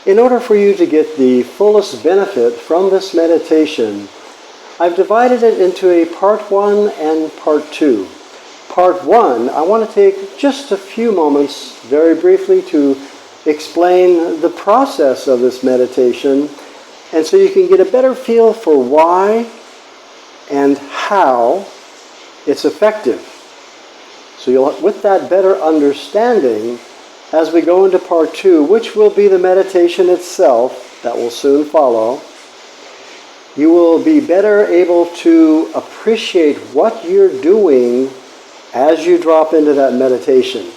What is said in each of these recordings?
In order for you to get the fullest benefit from this meditation, I've divided it into a part 1 and part 2. Part 1, I want to take just a few moments very briefly to explain the process of this meditation, and so you can get a better feel for why and how it's effective. So you'll, with that better understanding, as we go into part 2, which will be the meditation itself, that will soon follow, you will be better able to appreciate what you're doing as you drop into that meditation.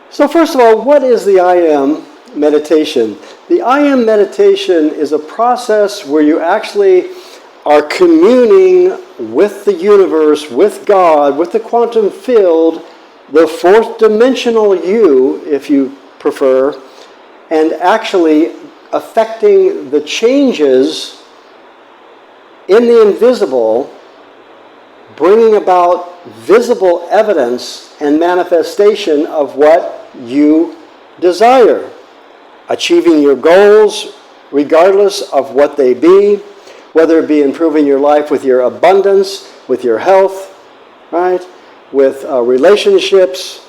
So first of all, what is the I Am meditation? The I Am meditation is a process where you actually are communing with the universe, with God, with the quantum field, the fourth dimensional you, if you prefer, and actually affecting the changes in the invisible, bringing about visible evidence and manifestation of what you desire, achieving your goals regardless of what they be, whether it be improving your life with your abundance, with your health, right? With relationships,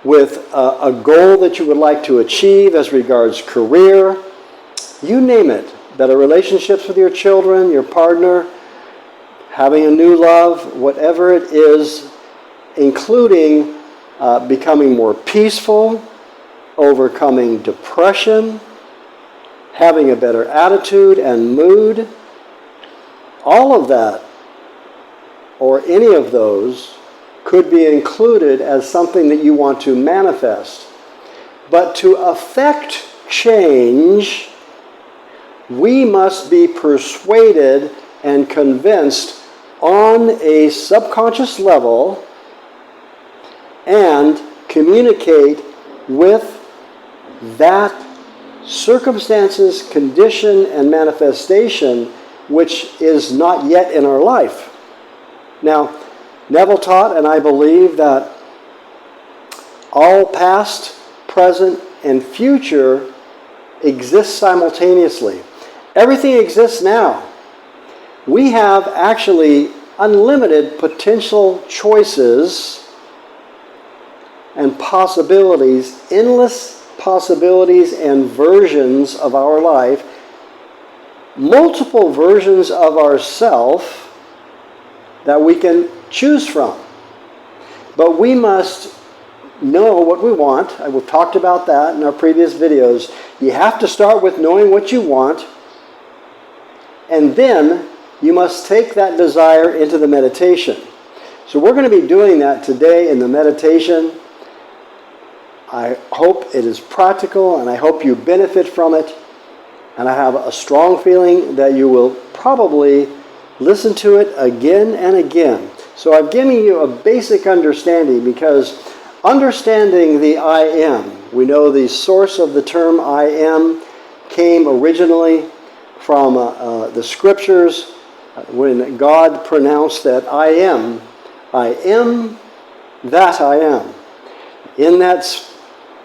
with a goal that you would like to achieve as regards career, you name it. Better relationships with your children, your partner, having a new love, whatever it is, including becoming more peaceful, overcoming depression, having a better attitude and mood. All of that, or any of those, could be included as something that you want to manifest. But to affect change, we must be persuaded and convinced on a subconscious level and communicate with that circumstances, condition, and manifestation which is not yet in our life. Now, Neville taught, and I believe, that all past, present, and future exist simultaneously. Everything exists now. We have actually unlimited potential choices and possibilities, endless possibilities and versions of our life, multiple versions of ourself that we can choose from. But we must know what we want. We've talked about that in our previous videos. You have to start with knowing what you want, and then you must take that desire into the meditation. So we're going to be doing that today in the meditation. I hope it is practical, and I hope you benefit from it. And I have a strong feeling that you will probably listen to it again and again. So I've given you a basic understanding, because understanding the I Am, we know the source of the term I Am came originally from the scriptures when God pronounced that I am that I am. In that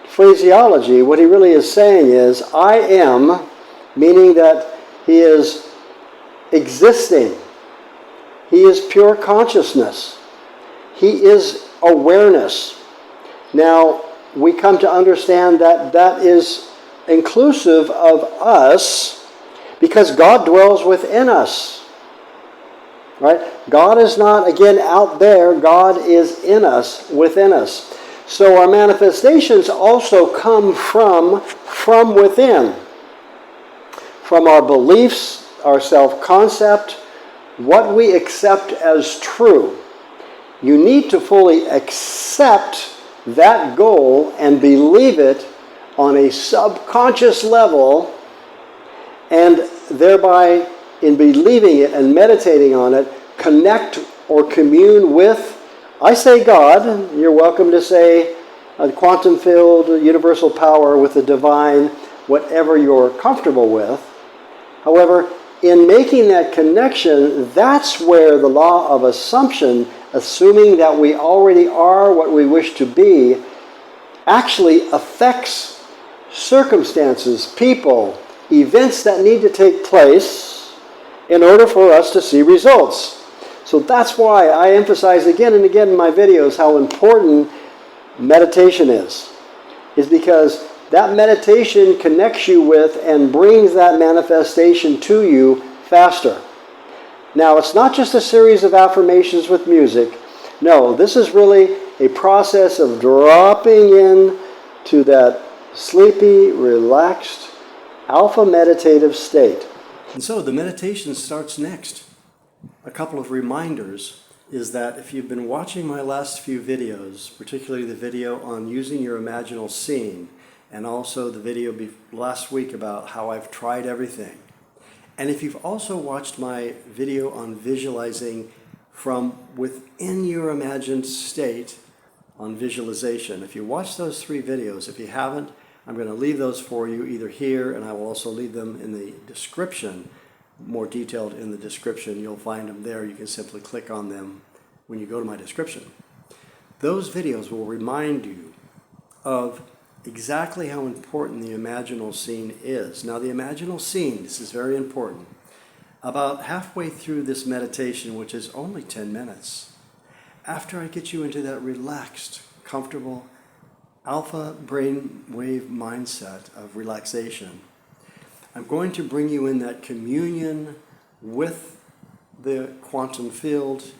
phraseology, what he really is saying is, I am, meaning that he is existing. He is pure consciousness. He is awareness. Now, we come to understand that that is inclusive of us, because God dwells within us. Right? God is not, again, out there. God is in us, within us. So our manifestations also come from within. From our beliefs, our self-concept, what we accept as true. You need to fully accept that goal and believe it on a subconscious level, and thereby, in believing it and meditating on it, connect or commune with, I say God, you're welcome to say a quantum field, universal power, with the divine, whatever you're comfortable with. However, in making that connection, that's where the law of assumption, assuming that we already are what we wish to be, actually affects circumstances, people, events that need to take place in order for us to see results. So that's why I emphasize again and again in my videos how important meditation is because that meditation connects you with and brings that manifestation to you faster. Now, it's not just a series of affirmations with music. No, this is really a process of dropping in to that sleepy, relaxed, alpha meditative state. And so the meditation starts next. A couple of reminders is that if you've been watching my last few videos, particularly the video on using your imaginal scene, and also the video last week about how I've tried everything, and if you've also watched my video on visualizing from within your imagined state on visualization, if you watch those 3 videos, if you haven't, I'm going to leave those for you either here, and I will also leave them in the description, more detailed in the description. You'll find them there. You can simply click on them when you go to my description. Those videos will remind you of exactly how important the imaginal scene is. Now, the imaginal scene, this is very important. About halfway through this meditation, which is only 10 minutes, after I get you into that relaxed, comfortable, alpha brainwave mindset of relaxation, I'm going to bring you in that communion with the quantum field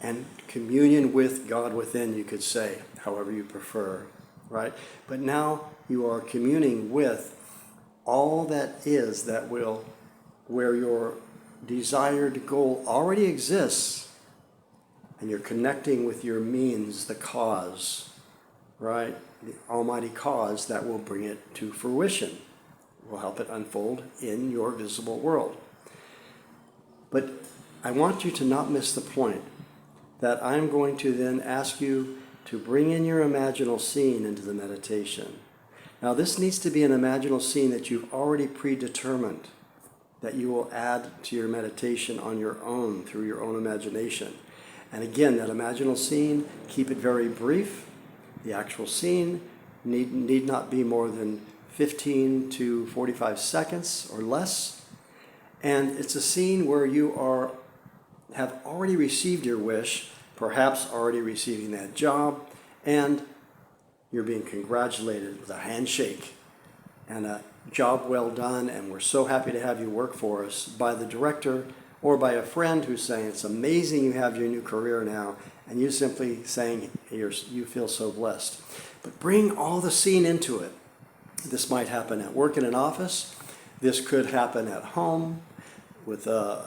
and communion with God within, you could say, however you prefer, right? But now you are communing with all that is, that will, where your desired goal already exists, and you're connecting with your means, the cause, right? The almighty cause that will bring it to fruition, will help it unfold in your visible world. But I want you to not miss the point that I'm going to then ask you to bring in your imaginal scene into the meditation. Now, this needs to be an imaginal scene that you've already predetermined, that you will add to your meditation on your own, through your own imagination. And again, that imaginal scene, keep it very brief. The actual scene need not be more than 15 to 45 seconds or less. And it's a scene where you have already received your wish, perhaps already receiving that job, and you're being congratulated with a handshake and a job well done, and we're so happy to have you work for us, by the director or by a friend who's saying, it's amazing you have your new career now, and you simply saying you feel so blessed. But bring all the scene into it. This might happen at work in an office. This could happen at home with a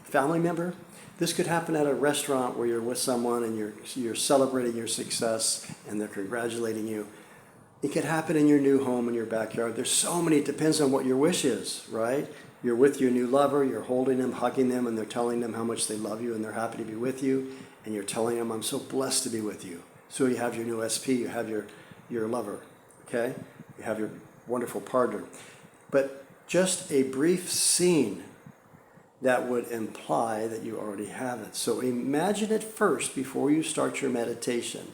family member. This could happen at a restaurant where you're with someone and you're celebrating your success and they're congratulating you. It could happen in your new home, in your backyard. There's so many, it depends on what your wish is, right? You're with your new lover, you're holding them, hugging them, and they're telling them how much they love you and they're happy to be with you. And you're telling them, I'm so blessed to be with you. So you have your new SP, you have your lover, okay? You have your wonderful partner. But just a brief scene that would imply that you already have it. So imagine it first before you start your meditation.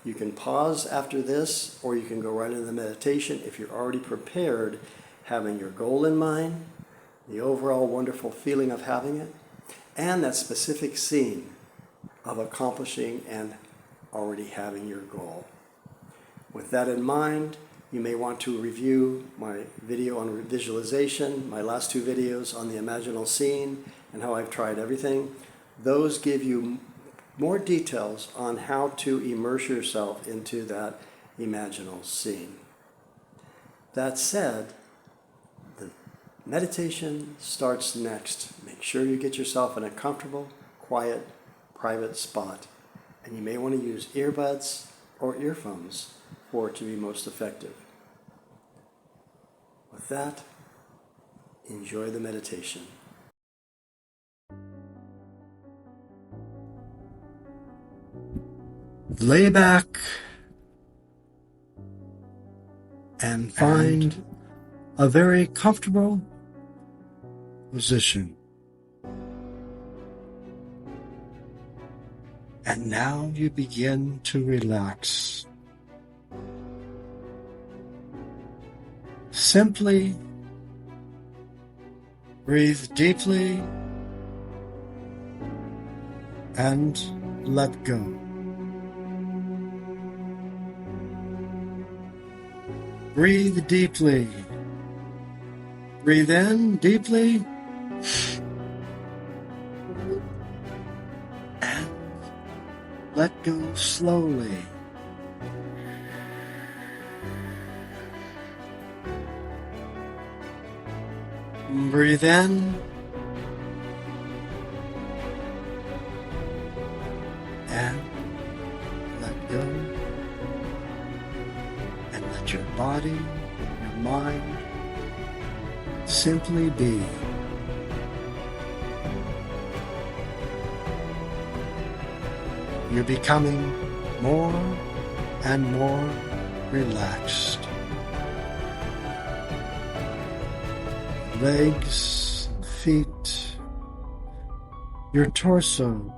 You can pause after this, or you can go right into the meditation if you're already prepared, having your goal in mind, the overall wonderful feeling of having it, and that specific scene of accomplishing and already having your goal. With that in mind, you may want to review my video on visualization, my last 2 videos on the imaginal scene and how I've tried everything. Those give you more details on how to immerse yourself into that imaginal scene. That said, the meditation starts next. Make sure you get yourself in a comfortable, quiet, private spot. And you may want to use earbuds or earphones for it to be most effective. With that, enjoy the meditation. Lay back and find a very comfortable position. And now you begin to relax. Simply breathe deeply and let go. Breathe deeply. Breathe in deeply and let go slowly. Breathe in and let go, and let your body, your mind simply be. You're becoming more and more relaxed. Legs, feet, your torso,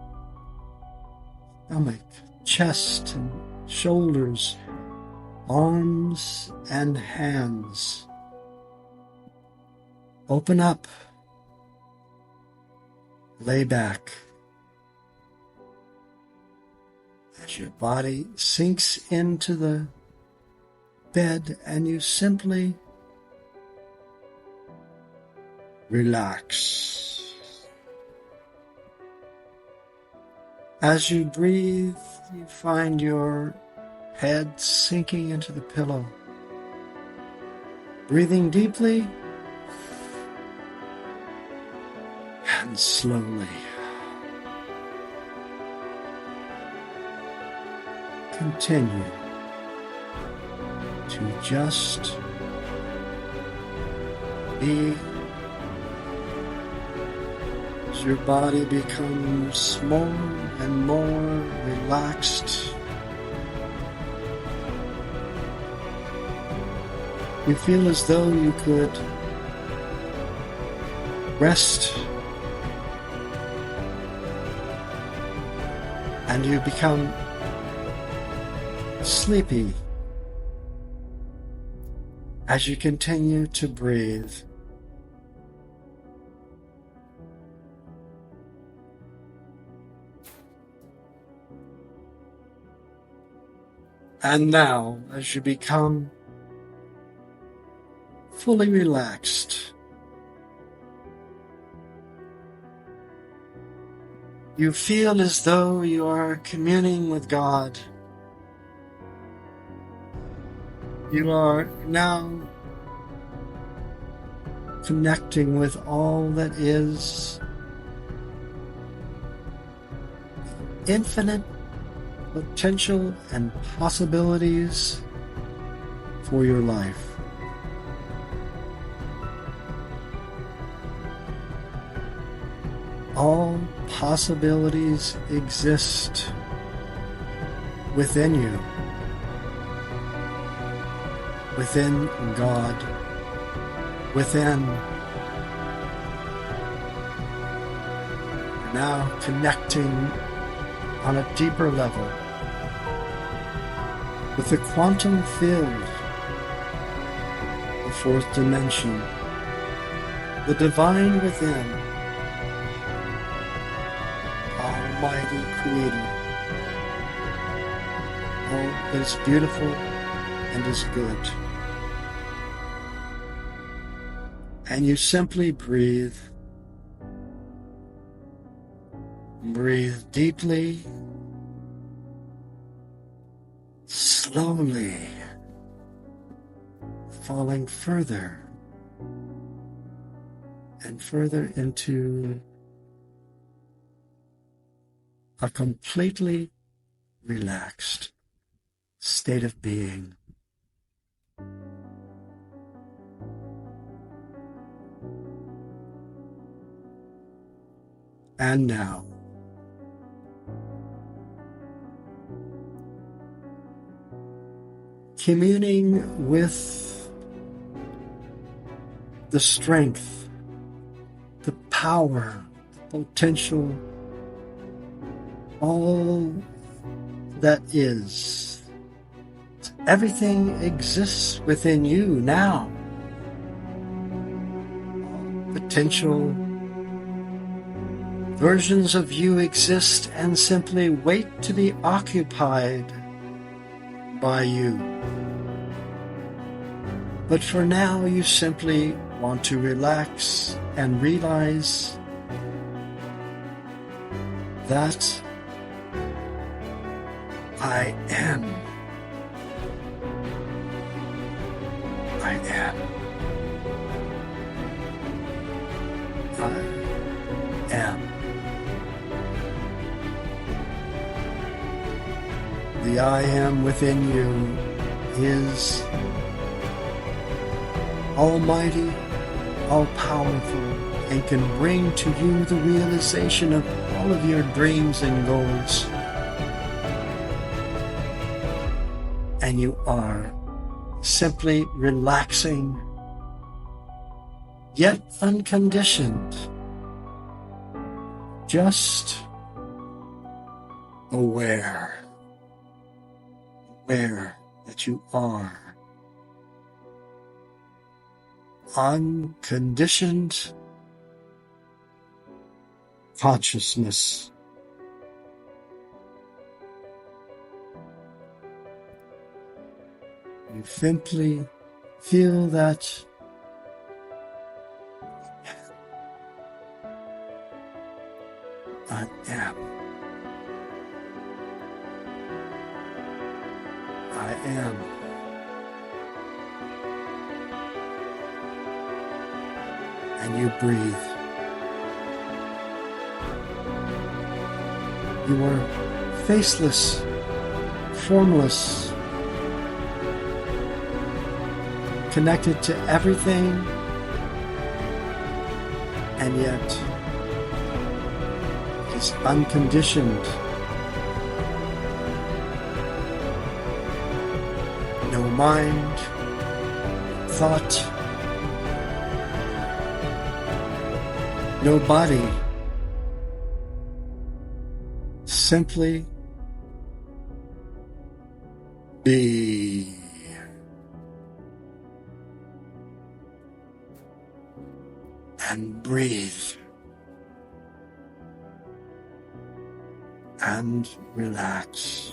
stomach, chest and shoulders, arms and hands. Open up. Lay back. As your body sinks into the bed and you simply relax. As you breathe, you find your head sinking into the pillow. Breathing deeply and slowly. Continue to just be. As your body becomes more and more relaxed, you feel as though you could rest, and you become sleepy as you continue to breathe. And now, as you become fully relaxed, you feel as though you are communing with God. You are now connecting with all that is infinite potential and possibilities for your life. All possibilities exist within you, within God, within. You're now connecting on a deeper level with the quantum field, the fourth dimension, the divine within, Almighty Creator, all that is beautiful and is good. And you simply breathe. Breathe deeply, slowly, falling further and further into a completely relaxed state of being. And now, communing with the strength, the power, the potential, all that is. Everything exists within you now. potential versions of you exist and simply wait to be occupied by you. But for now, you simply want to relax and realize that I am. I am. I am. The I am within you is almighty, all-powerful, and can bring to you the realization of all of your dreams and goals. And you are simply relaxing, yet unconditioned, just aware that you are unconditioned consciousness. You simply feel that I am. I am. And you breathe. You are faceless, formless, connected to everything, and yet is unconditioned. No mind, thought, no body, simply be. And breathe. And relax.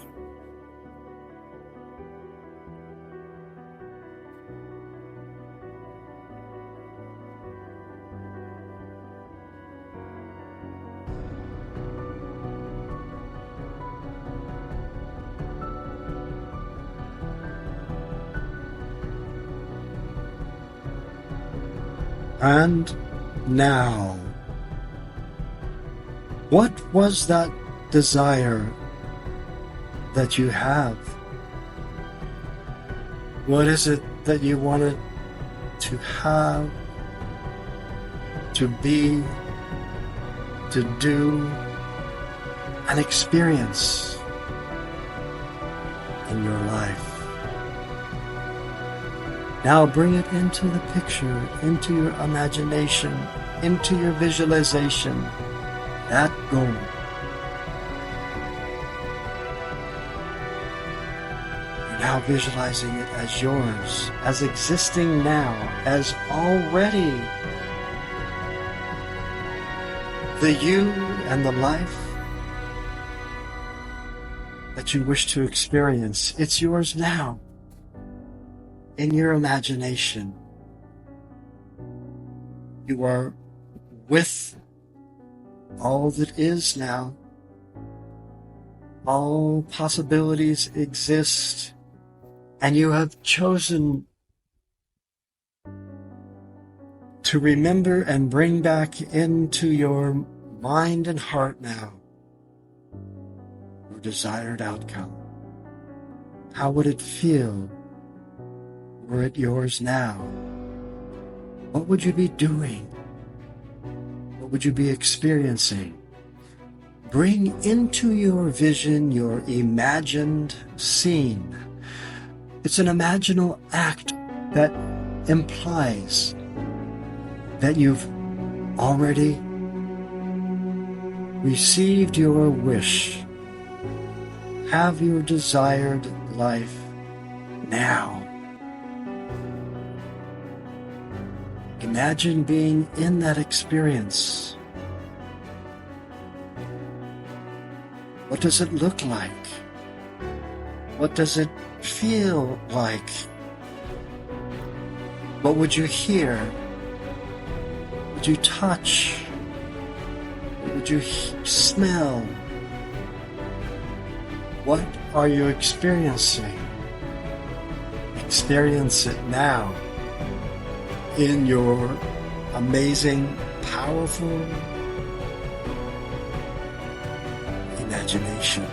And now, what was that desire that you have? What is it that you wanted to have, to be, to do, and experience in your life? Now bring it into the picture, into your imagination, into your visualization, that goal. You're now visualizing it as yours, as existing now, as already the you and the life that you wish to experience. It's yours now. In your imagination, you are with all that is now. All possibilities exist, and you have chosen to remember and bring back into your mind and heart now your desired outcome. How would it feel were it yours now? What would you be doing? What would you be experiencing? Bring into your vision your imagined scene. It's an imaginal act that implies that you've already received your wish. Have your desired life now. Imagine being in that experience. What does it look like? What does it feel like? What would you hear? What would you touch? What would you smell? What are you experiencing? Experience it now in your amazing, powerful imagination.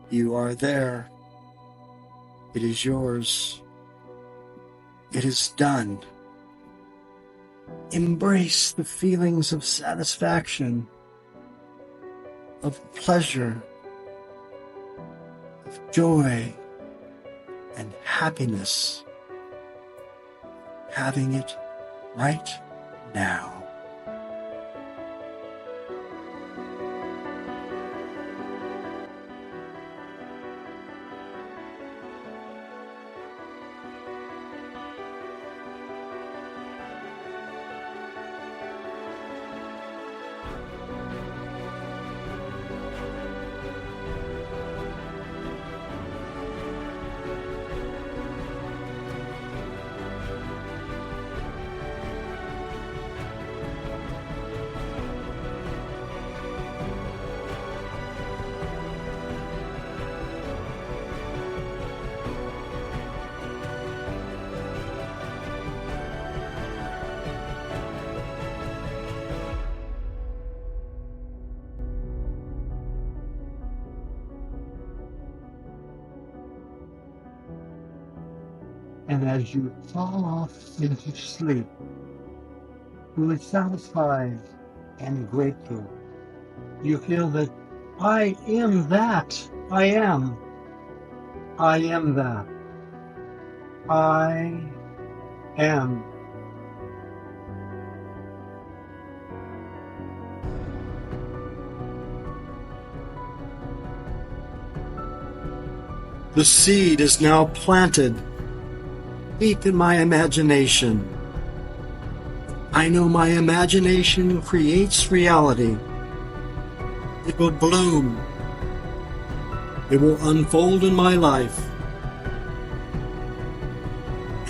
You are there. It is yours. It is done. Embrace the feelings of satisfaction, of pleasure, of joy, and happiness. Having it right now. And as you fall off into sleep, really satisfied and grateful, you feel that I am that. I am. I am that. I am. The seed is now planted deep in my imagination. I know my imagination creates reality. It will bloom. It will unfold in my life.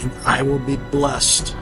And I will be blessed.